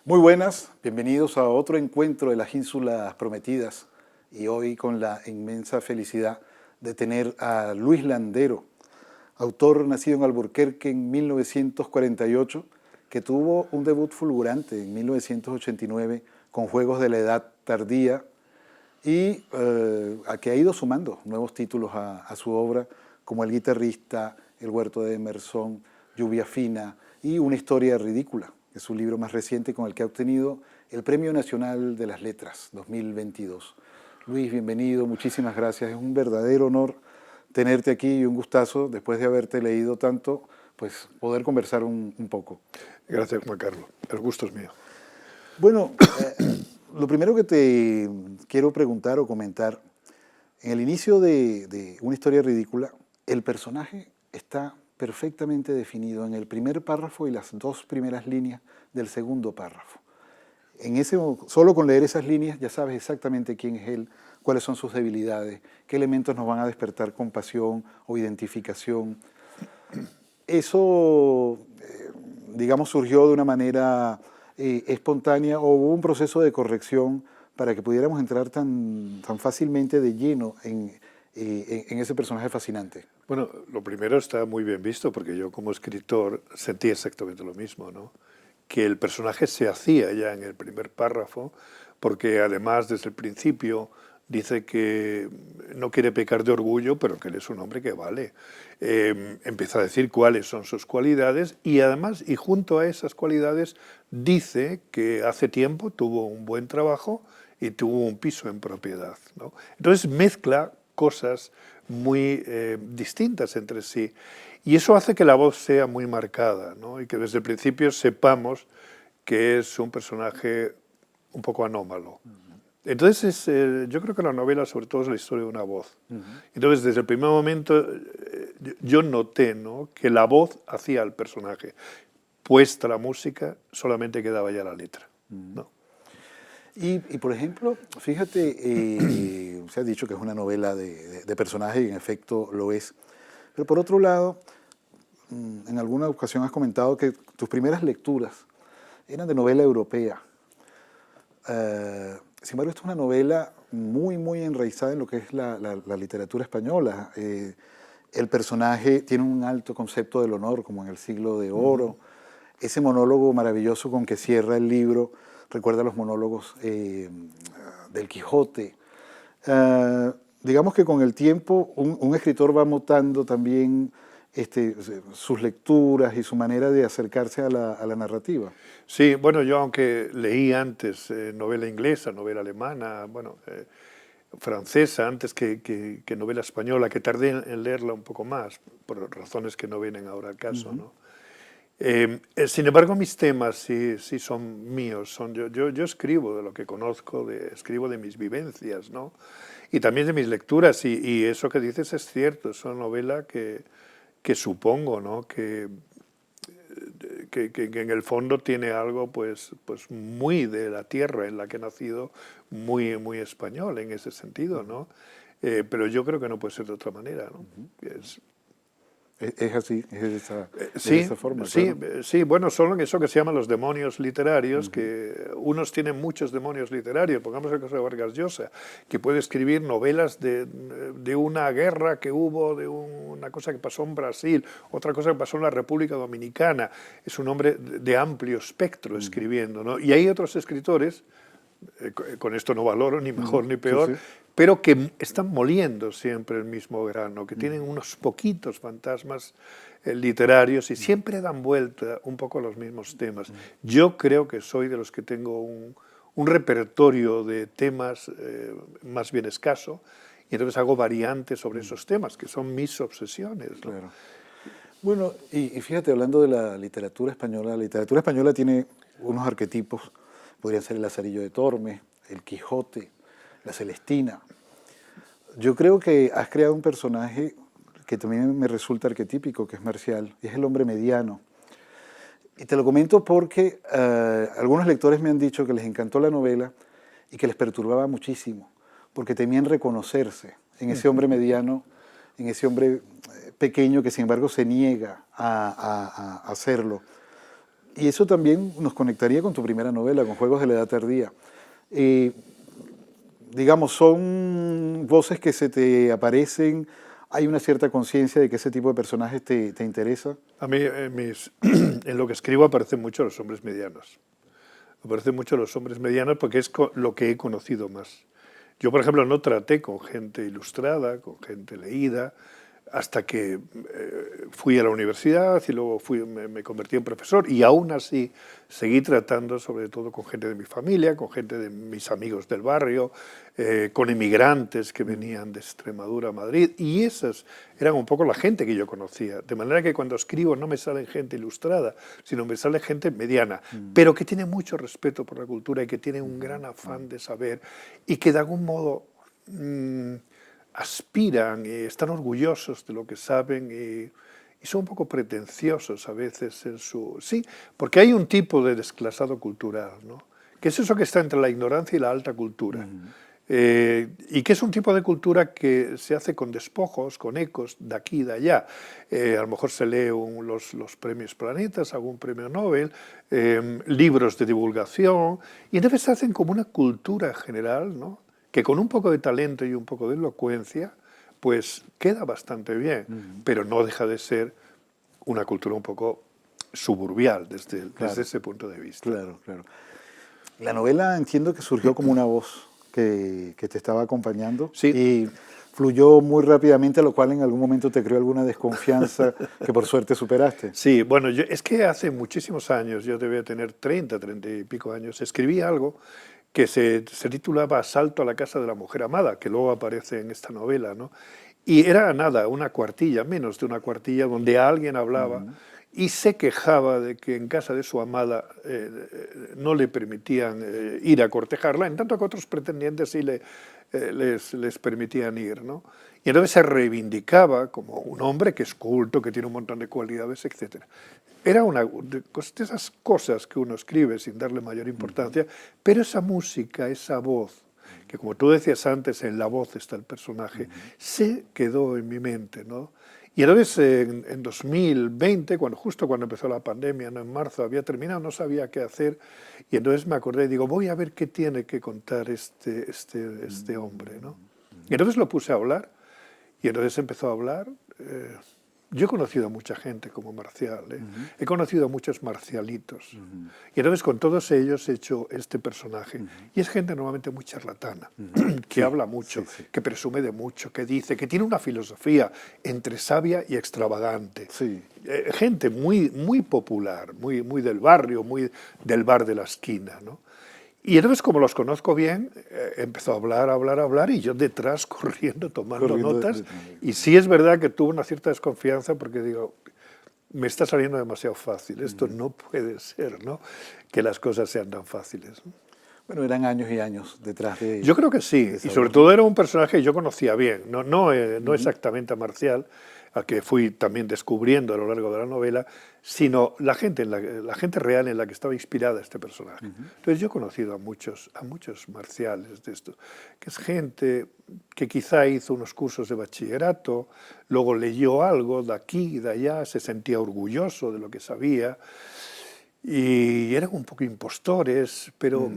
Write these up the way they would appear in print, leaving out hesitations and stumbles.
Muy buenas, bienvenidos a otro encuentro de las Ínsulas Prometidas y hoy con la inmensa felicidad de tener a Luis Landero, autor nacido en Alburquerque en 1948, que tuvo un debut fulgurante en 1989 con Juegos de la Edad Tardía y a que ha ido sumando nuevos títulos a su obra, como El guitarrista, El huerto de Emerson, Lluvia fina y Una historia ridícula, que es su libro más reciente con el que ha obtenido el Premio Nacional de las Letras 2022. Luis, bienvenido, muchísimas gracias. Es un verdadero honor tenerte aquí y un gustazo, después de haberte leído tanto, pues poder conversar un poco. Gracias, Juan Carlos. El gusto es mío. Bueno, lo primero que te quiero preguntar o comentar, en el inicio de Una historia ridícula, el personaje está perfectamente definido en el primer párrafo y las dos primeras líneas del segundo párrafo. Solo con leer esas líneas ya sabes exactamente quién es él, cuáles son sus debilidades, qué elementos nos van a despertar compasión o identificación. Eso, digamos, surgió de una manera espontánea o hubo un proceso de corrección para que pudiéramos entrar tan fácilmente de lleno en ese personaje fascinante. Bueno, lo primero está muy bien visto porque yo como escritor sentí exactamente lo mismo, ¿no? Que el personaje se hacía ya en el primer párrafo porque además desde el principio dice que no quiere pecar de orgullo, pero que él es un hombre que vale. Empieza a decir cuáles son sus cualidades y además, y junto a esas cualidades, dice que hace tiempo tuvo un buen trabajo y tuvo un piso en propiedad, ¿no? Entonces mezcla cosas muy distintas entre sí. Y eso hace que la voz sea muy marcada, ¿no? Y que desde el principio sepamos que es un personaje un poco anómalo. Entonces, yo creo que la novela sobre todo es la historia de una voz. Entonces, desde el primer momento yo noté, ¿no?, que la voz hacía al personaje. Puesta la música, solamente quedaba ya la letra, ¿no? Y por ejemplo, fíjate, se ha dicho que es una novela de personaje y en efecto lo es. Pero por otro lado, en alguna ocasión has comentado que tus primeras lecturas eran de novela europea. Sin embargo, esta es una novela muy enraizada en lo que es la literatura española. El personaje tiene un alto concepto del honor, como en el Siglo de Oro. Ese monólogo maravilloso con que cierra el libro recuerda los monólogos del Quijote. Digamos que con el tiempo un escritor va mutando también sus lecturas y su manera de acercarse a la narrativa. Sí, bueno, yo aunque leí antes novela inglesa, novela alemana, bueno, francesa, antes que novela española, que tardé en leerla un poco más, por razones que no vienen ahora al caso, ¿no? Sin embargo, mis temas sí son míos. Yo escribo de lo que conozco, escribo de mis vivencias, ¿no? Y también de mis lecturas. Y eso que dices es cierto. Es una novela que supongo, ¿no?, que en el fondo tiene algo pues muy de la tierra en la que he nacido, muy español en ese sentido, ¿no? Pero yo creo que no puede ser de otra manera, ¿no? Es así, es de Sí, esa forma, sí, claro. sí, bueno, son eso que se llaman los demonios literarios, que unos tienen muchos demonios literarios. Pongamos el caso de Vargas Llosa, que puede escribir novelas de una guerra que hubo, de una cosa que pasó en Brasil, otra cosa que pasó en la República Dominicana. Es un hombre de amplio espectro escribiendo, ¿no? Y hay otros escritores, con esto no valoro ni mejor ni Sí, peor, sí. pero que están moliendo siempre el mismo grano, que tienen unos poquitos fantasmas literarios y siempre dan vuelta un poco a los mismos temas. Yo creo que soy de los que tengo un repertorio de temas más bien escaso, y entonces hago variantes sobre esos temas, que son mis obsesiones, ¿no? Claro. Bueno, y fíjate, hablando de la literatura española tiene unos arquetipos, podrían ser el Lazarillo de Tormes, el Quijote, la Celestina. Yo creo que has creado un personaje que también me resulta arquetípico, que es Marcial, y es el hombre mediano. Y te lo comento porque algunos lectores me han dicho que les encantó la novela y que les perturbaba muchísimo, porque temían reconocerse en ese hombre mediano, en ese hombre pequeño que sin embargo se niega a hacerlo. Y eso también nos conectaría con tu primera novela, con Juegos de la Edad Tardía. Eh, digamos, son voces que se te aparecen, hay una cierta conciencia de que ese tipo de personajes te interesa. A mí en lo que escribo aparecen mucho los hombres medianos. Aparecen mucho los hombres medianos porque es lo que he conocido más. Yo, por ejemplo, no traté con gente ilustrada, con gente leída, hasta que fui a la universidad y luego me convertí en profesor, y aún así seguí tratando sobre todo con gente de mi familia, con gente de mis amigos del barrio, con inmigrantes que venían de Extremadura a Madrid, y esas eran un poco la gente que yo conocía. De manera que cuando escribo no me sale gente ilustrada, sino me sale gente mediana, pero que tiene mucho respeto por la cultura y que tiene un gran afán de saber y que de algún modo aspiran y están orgullosos de lo que saben y son un poco pretenciosos a veces en su... Sí, porque hay un tipo de desclasado cultural, ¿no? Que es eso que está entre la ignorancia y la alta cultura. Y que es un tipo de cultura que se hace con despojos, con ecos de aquí y de allá. A lo mejor se lee los premios Planetas, algún premio Nobel, libros de divulgación, y entonces se hacen como una cultura general, ¿no? Que con un poco de talento y un poco de elocuencia, pues queda bastante bien, pero no deja de ser una cultura un poco suburbial desde ese punto de vista. Claro, claro. La novela entiendo que surgió como una voz que te estaba acompañando, sí, y fluyó muy rápidamente, lo cual en algún momento te creó alguna desconfianza que por suerte superaste. Sí, bueno, es que hace muchísimos años, yo debía tener 30 y pico años, escribí algo que se titulaba Asalto a la casa de la mujer amada, que luego aparece en esta novela, ¿no? Y era nada, una cuartilla, menos de una cuartilla, donde alguien hablaba y se quejaba de que en casa de su amada no le permitían ir a cortejarla, en tanto que otros pretendientes sí les permitían ir, ¿no? Y entonces se reivindicaba como un hombre que es culto, que tiene un montón de cualidades, etc. Era una de esas cosas que uno escribe sin darle mayor importancia, pero esa música, esa voz, que como tú decías antes, en la voz está el personaje, se quedó en mi mente, ¿no? Y entonces en 2020, justo cuando empezó la pandemia, ¿no? En marzo había terminado, no sabía qué hacer, y entonces me acordé y digo, voy a ver qué tiene que contar este hombre, ¿no? Y entonces lo puse a hablar, y entonces empezó a hablar. Yo he conocido a mucha gente como Marcial, he conocido a muchos marcialitos, y entonces con todos ellos he hecho este personaje, y es gente normalmente muy charlatana, que habla mucho, que presume de mucho, que dice, que tiene una filosofía entre sabia y extravagante, gente muy, muy popular, muy, muy del barrio, muy del bar de la esquina, ¿no? Y entonces, como los conozco bien, empezó a hablar, y yo detrás corriendo, tomando notas. Y sí es verdad que tuve una cierta desconfianza porque digo, me está saliendo demasiado fácil, esto no puede ser, ¿no? Que las cosas sean tan fáciles. Bueno, eran años y años detrás de... Yo creo que sí, y sobre todo era un personaje que yo conocía bien, no exactamente a Marcial, al que fui también descubriendo a lo largo de la novela, sino la gente real en la que estaba inspirada este personaje. Entonces yo he conocido a muchos marciales de esto, que es gente que quizá hizo unos cursos de bachillerato, luego leyó algo de aquí y de allá, se sentía orgulloso de lo que sabía, y eran un poco impostores, pero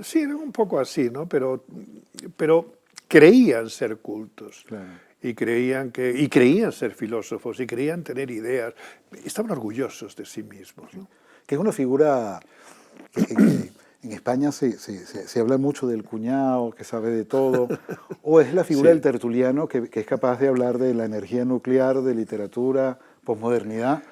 sí, eran un poco así, ¿no? Pero creían ser cultos. Claro. Y creían ser filósofos, y creían tener ideas. Estaban orgullosos de sí mismos, ¿no? Que es una figura que en España se habla mucho del cuñado, que sabe de todo, o es la figura del tertuliano que es capaz de hablar de la energía nuclear, de literatura, posmodernidad,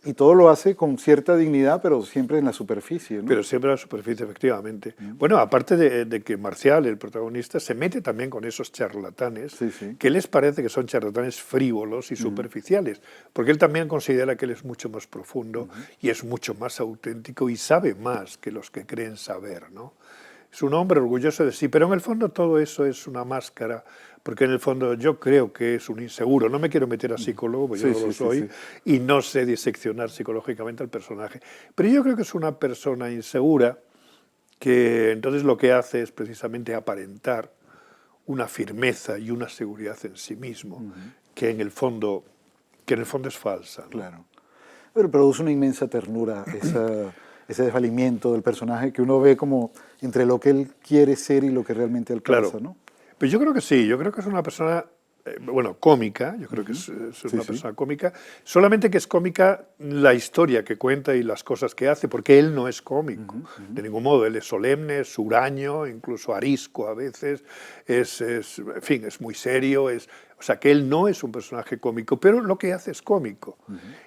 y todo lo hace con cierta dignidad, pero siempre en la superficie, ¿no? Pero siempre en la superficie, efectivamente. Bueno, aparte de que Marcial, el protagonista, se mete también con esos charlatanes, que les parece que son charlatanes frívolos y superficiales, porque él también considera que él es mucho más profundo y es mucho más auténtico y sabe más que los que creen saber, ¿no? Es un hombre orgulloso de sí, pero en el fondo todo eso es una máscara, porque en el fondo yo creo que es un inseguro. No me quiero meter a psicólogo, porque yo no lo soy, y no sé diseccionar psicológicamente al personaje. Pero yo creo que es una persona insegura que entonces lo que hace es precisamente aparentar una firmeza y una seguridad en sí mismo, que en el fondo es falsa, ¿no? Claro. Pero produce una inmensa ternura ese desvalimiento del personaje que uno ve como entre lo que él quiere ser y lo que realmente alcanza, Claro. ¿no? Pues yo creo que sí, yo creo que es una persona, bueno, cómica, yo creo que es Sí, una sí. persona cómica, solamente que es cómica la historia que cuenta y las cosas que hace, porque él no es cómico, de ningún modo, él es solemne, es huraño, incluso arisco a veces, en fin, es muy serio, o sea, que él no es un personaje cómico, pero lo que hace es cómico,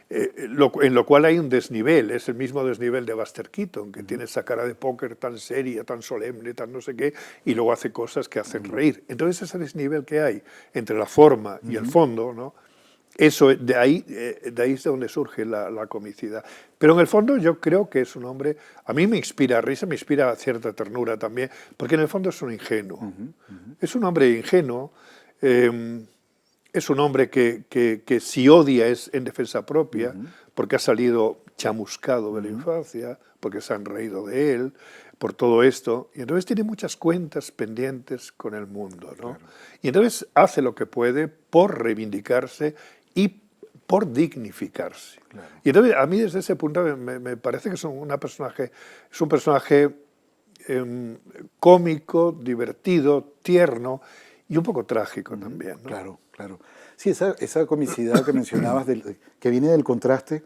en lo cual hay un desnivel, es el mismo desnivel de Buster Keaton, que tiene esa cara de póker tan seria, tan solemne, tan no sé qué, y luego hace cosas que hacen reír. Entonces ese desnivel que hay entre la forma y el fondo, ¿no? Eso, de ahí es de donde surge la comicidad. Pero en el fondo yo creo que es un hombre, a mí me inspira risa, me inspira cierta ternura también, porque en el fondo es un ingenuo. Es un hombre ingenuo, es un hombre que si odia es en defensa propia, porque ha salido chamuscado de la infancia, porque se han reído de él, por todo esto, y entonces tiene muchas cuentas pendientes con el mundo, ¿no? Claro. Y entonces hace lo que puede por reivindicarse y por dignificarse. Claro. Y entonces a mí desde ese punto me parece que es un personaje cómico, divertido, tierno y un poco trágico también, ¿no? Claro, claro. Sí, esa comicidad que mencionabas, que viene del contraste,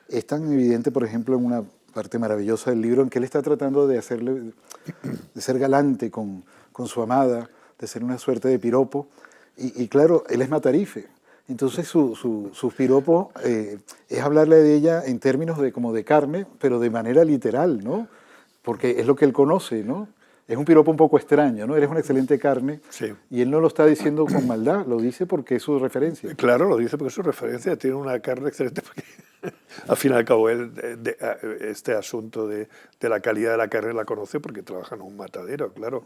es tan evidente, por ejemplo, en una parte maravillosa del libro en que él está tratando de ser galante con su amada, de ser una suerte de piropo, y claro, él es matarife. Entonces su piropo es hablarle de ella en términos como de carne, pero de manera literal, ¿no? Porque es lo que él conoce, ¿no? Es un piropo un poco extraño, ¿no? Eres una excelente carne. Sí. Y él no lo está diciendo con maldad, lo dice porque es su referencia. Claro, lo dice porque es su referencia, tiene una carne excelente. Porque, al fin y al cabo, él este asunto de la calidad de la carne la conoce porque trabaja en un matadero, claro.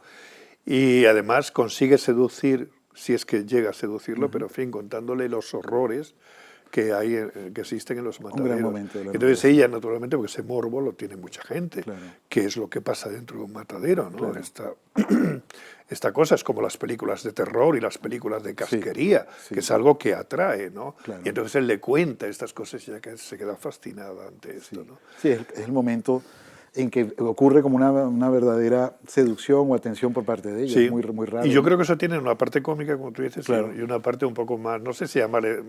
Y además consigue seducir, si es que llega a seducirlo, pero en fin, contándole los horrores que hay, que existen en los mataderos. Un gran momento de la Entonces novela, ella, naturalmente, porque ese morbo lo tiene mucha gente, claro. que es lo que pasa dentro de un matadero, ¿no? Claro. Esta cosa es como las películas de terror y las películas de casquería, sí. que es algo que atrae, ¿no? Claro. Y entonces él le cuenta estas cosas y ya que se queda fascinada ante esto, ¿no? Sí, es el momento en que ocurre como una verdadera seducción o atención por parte de ella. Sí. Es muy, muy raro. Y yo ¿no? creo que eso tiene una parte cómica, como tú dices, Claro. y una parte un poco más, no sé si llamarle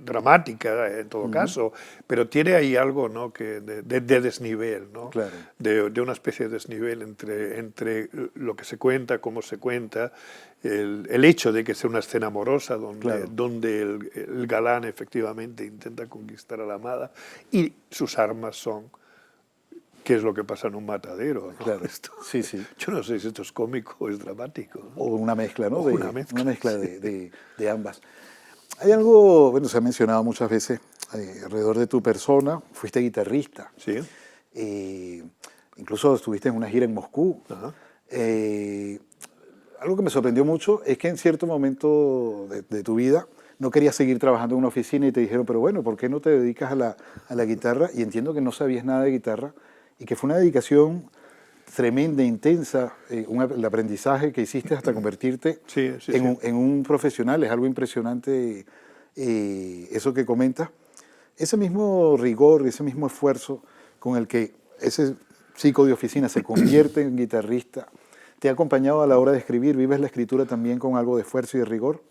dramática en todo caso, pero tiene ahí algo, ¿no? Que de desnivel, ¿no? Claro. De una especie de desnivel entre lo que se cuenta, cómo se cuenta, el hecho de que sea una escena amorosa donde el galán efectivamente intenta conquistar a la amada y sus armas son qué es lo que pasa en un matadero, ¿no? Claro. Esto, Sí, sí. yo no sé si esto es cómico o es dramático, ¿no? O una mezcla, ¿no? Una mezcla, sí. de ambas. Hay algo, bueno, se ha mencionado muchas veces alrededor de tu persona. Fuiste guitarrista. Sí. Incluso estuviste en una gira en Moscú. Ajá. Algo que me sorprendió mucho es que en cierto momento de tu vida no querías seguir trabajando en una oficina y te dijeron, pero bueno, ¿por qué no te dedicas a la guitarra? Y entiendo que no sabías nada de guitarra y que fue una dedicación tremenda, intensa, el aprendizaje que hiciste hasta convertirte en un profesional. Es algo impresionante eso que comentas. Ese mismo rigor, ese mismo esfuerzo con el que ese chico de oficina se convierte en guitarrista, ¿te ha acompañado a la hora de escribir? ¿Vives la escritura también con algo de esfuerzo y de rigor?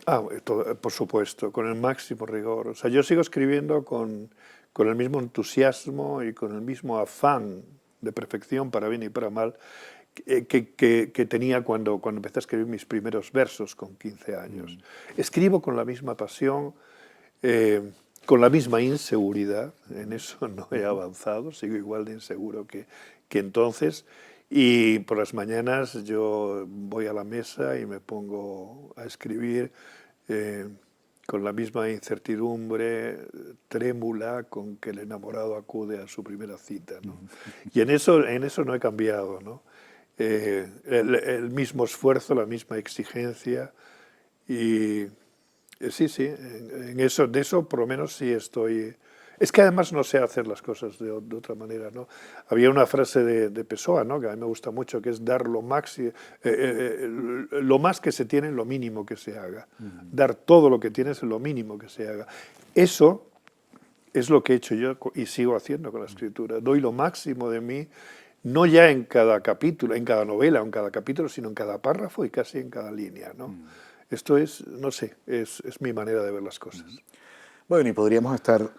Por supuesto, con el máximo rigor. O sea, yo sigo escribiendo con el mismo entusiasmo y con el mismo afán de perfección, para bien y para mal, que tenía cuando empecé a escribir mis primeros versos con 15 años. Escribo con la misma pasión, con la misma inseguridad. En eso no he avanzado, sigo igual de inseguro que entonces. Y por las mañanas yo voy a la mesa y me pongo a escribir con la misma incertidumbre trémula con que el enamorado acude a su primera cita, ¿no? Y en eso no he cambiado, ¿no? El mismo esfuerzo, la misma exigencia y sí, de eso por lo menos sí estoy. Es que además no sé hacer las cosas de otra manera, ¿no? Había una frase de Pessoa, ¿no? Que a mí me gusta mucho, que es dar lo más que se tiene en lo mínimo que se haga. Dar todo lo que tienes en lo mínimo que se haga. Eso es lo que he hecho yo y sigo haciendo con la escritura. Doy lo máximo de mí, no ya en cada capítulo, en cada novela o en cada capítulo, sino en cada párrafo y casi en cada línea, ¿no? Esto es, no sé, es mi manera de ver las cosas. Bueno, y podríamos estar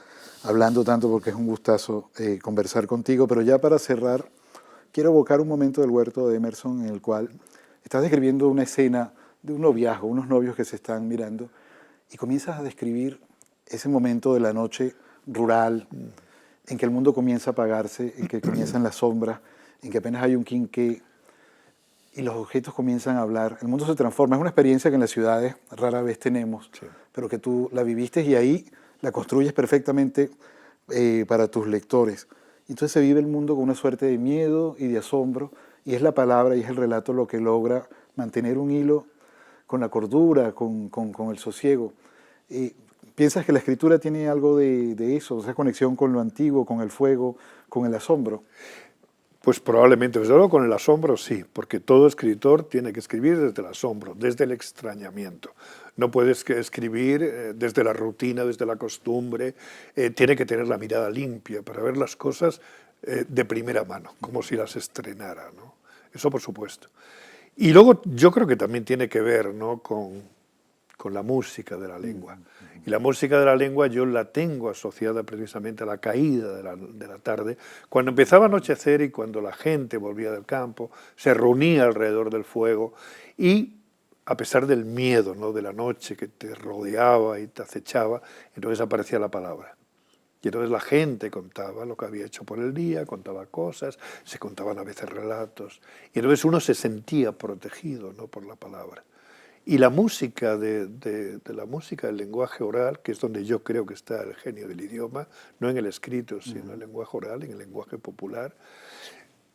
hablando tanto porque es un gustazo conversar contigo, pero ya para cerrar, quiero evocar un momento del huerto de Emerson en el cual estás describiendo una escena de un noviazgo, unos novios que se están mirando, y comienzas a describir ese momento de la noche rural, en que el mundo comienza a apagarse, en que comienzan las sombras, en que apenas hay un quinqué y los objetos comienzan a hablar. El mundo se transforma. Es una experiencia que en las ciudades rara vez tenemos, Sí. pero que tú la viviste y ahí la construyes perfectamente para tus lectores. Y entonces se vive el mundo con una suerte de miedo y de asombro, y es la palabra y es el relato lo que logra mantener un hilo con la cordura, con el sosiego. ¿Piensas que la escritura tiene algo de eso, esa conexión con lo antiguo, con el fuego, con el asombro? Pues probablemente, desde luego con el asombro sí, porque todo escritor tiene que escribir desde el asombro, desde el extrañamiento. No puedes escribir desde la rutina, desde la costumbre, tiene que tener la mirada limpia para ver las cosas de primera mano, como si las estrenara, ¿no? Eso por supuesto. Y luego yo creo que también tiene que ver, ¿no?, con la música de la lengua. Y la música de la lengua yo la tengo asociada precisamente a la caída de la tarde, cuando empezaba a anochecer y cuando la gente volvía del campo, se reunía alrededor del fuego y a pesar del miedo, ¿no?, de la noche que te rodeaba y te acechaba, entonces aparecía la palabra. Y entonces la gente contaba lo que había hecho por el día, contaba cosas, se contaban a veces relatos, y entonces uno se sentía protegido, ¿no?, por la palabra. Y la música de la música del lenguaje oral, que es donde yo creo que está el genio del idioma, no en el escrito, sino en el lenguaje oral, en el lenguaje popular,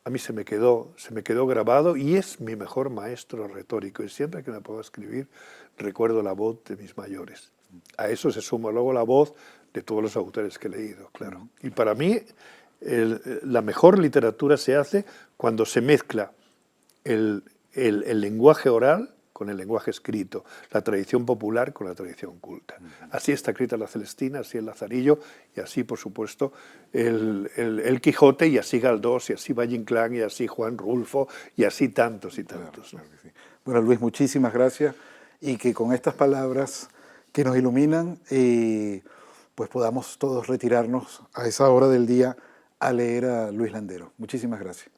a mí se me quedó grabado y es mi mejor maestro retórico. Y siempre que me puedo escribir, recuerdo la voz de mis mayores. A eso se suma luego la voz de todos los autores que he leído, claro. Y para mí, la mejor literatura se hace cuando se mezcla el lenguaje oral con el lenguaje escrito, la tradición popular con la tradición culta. Así está escrita la Celestina, así el Lazarillo, y así, por supuesto, el Quijote, y así Galdós, y así Valle Inclán, y así Juan Rulfo, y así tantos y tantos. Claro, claro que sí. Bueno, Luis, muchísimas gracias, y que con estas palabras que nos iluminan, pues podamos todos retirarnos a esa hora del día a leer a Luis Landero. Muchísimas gracias.